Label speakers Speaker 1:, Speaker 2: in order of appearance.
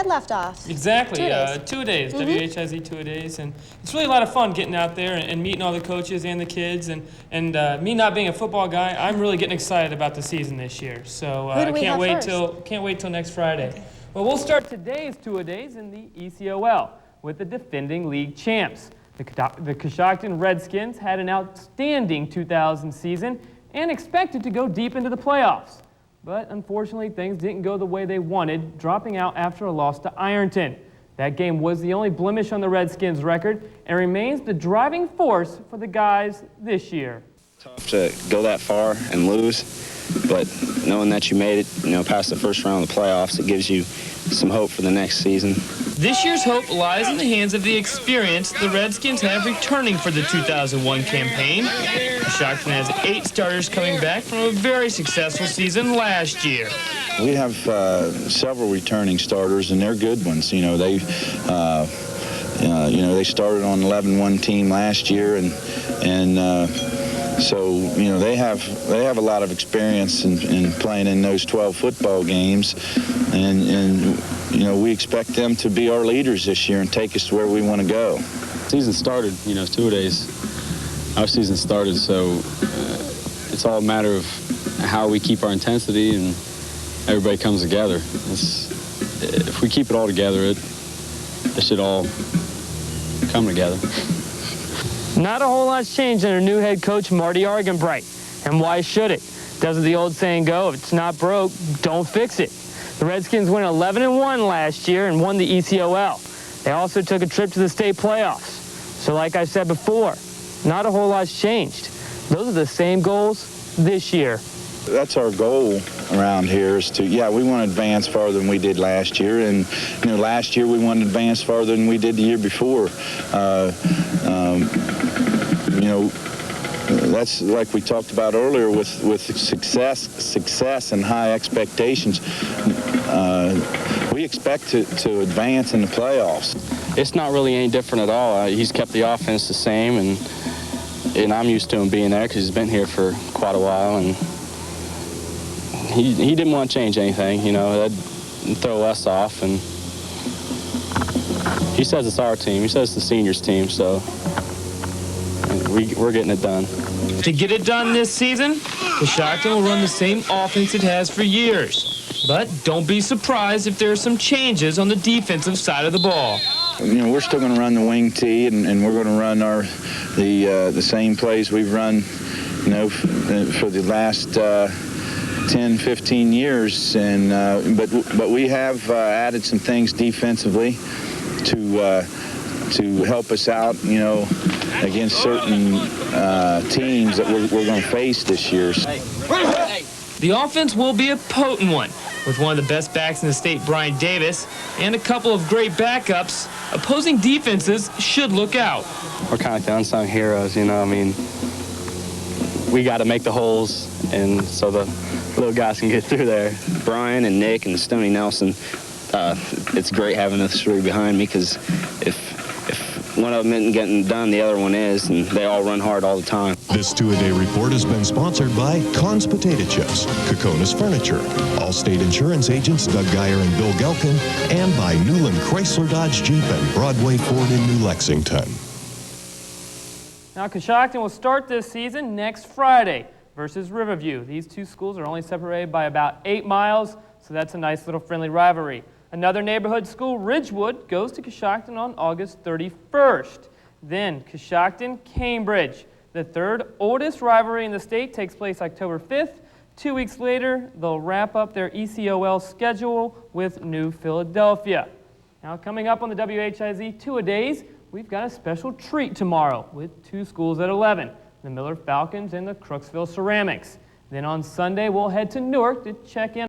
Speaker 1: left off.
Speaker 2: Exactly, two-a-days, WHIZ two-a-days, and it's really a lot of fun getting out there and meeting all the coaches and the kids, and me not being a football guy, I'm really getting excited about the season this year. So I can't wait till next Friday. Okay. Well, we'll start today's two-a-days in the ECOL with the defending league champs. The Coshocton Redskins had an outstanding 2000 season and expected to go deep into the playoffs. But unfortunately, things didn't go the way they wanted, dropping out after a loss to Ironton. That game was the only blemish on the Redskins' record and remains the driving force for the guys this year.
Speaker 3: Tough to go that far and lose, but knowing that you made it, past the first round of the playoffs, it gives you some hope for the next season.
Speaker 2: This year's hope lies in the hands of the experience the Redskins have returning for the 2001 campaign. Coshocton has 8 starters coming back from a very successful season last year.
Speaker 4: We have several returning starters, and they're good ones. They started on an 11-1 team last year, and so they have a lot of experience in playing in those 12 football games, and we expect them to be our leaders this year and take us to where we want to go.
Speaker 5: Season started, two-a-days. Our season started, so it's all a matter of how we keep our intensity and everybody comes together. If we keep it all together, it should all come together.
Speaker 2: Not a whole lot's changed under new head coach Marty Arganbright. And why should it? Doesn't the old saying go, if it's not broke, don't fix it. The Redskins went 11-1 last year and won the ECOL. They also took a trip to the state playoffs. So like I said before, not a whole lot's changed. Those are the same goals this year.
Speaker 4: That's our goal around here is to, we want to advance farther than we did last year. And, last year we wanted to advance farther than we did the year before. That's like we talked about earlier with success and high expectations. We expect to advance in the playoffs.
Speaker 3: It's not really any different at all. He's kept the offense the same, and I'm used to him being there because he's been here for quite a while, and he didn't want to change anything. That'd throw us off, and he says it's our team. He says it's the seniors' team, so we're getting it done.
Speaker 2: To get it done this season, Coshocton will run the same offense it has for years. But don't be surprised if there are some changes on the defensive side of the ball.
Speaker 4: We're still going to run the wing tee, and we're going to run the same plays we've run, for the last 10, 15 years. And but we have added some things defensively to help us out, against certain teams that we're going to face this year.
Speaker 2: The offense will be a potent one. With one of the best backs in the state, Brian Davis, and a couple of great backups, opposing defenses should look out.
Speaker 3: We're kind of like the unsung heroes, we got to make the holes, and so the little guys can get through there. Brian and Nick and Stoney Nelson, it's great having those 3 behind me, because if one of them isn't getting done, the other one is, and they all run hard all the time.
Speaker 6: This two-a-day report has been sponsored by Conn's Potato Chips, Kokona's Furniture, Allstate Insurance Agents Doug Geyer and Bill Gelkin, and by Newland Chrysler Dodge Jeep and Broadway Ford in New Lexington.
Speaker 2: Now, Coshocton will start this season next Friday versus Riverview. These two schools are only separated by about 8 miles, so that's a nice little friendly rivalry. Another neighborhood school, Ridgewood, goes to Coshocton on August 31st. Then Coshocton-Cambridge. The third oldest rivalry in the state takes place October 5th. 2 weeks later, they'll wrap up their ECOL schedule with New Philadelphia. Now, coming up on the WHIZ two-a-days, we've got a special treat tomorrow with 2 schools at 11, the Miller Falcons and the Crooksville Ceramics. Then on Sunday, we'll head to Newark to check in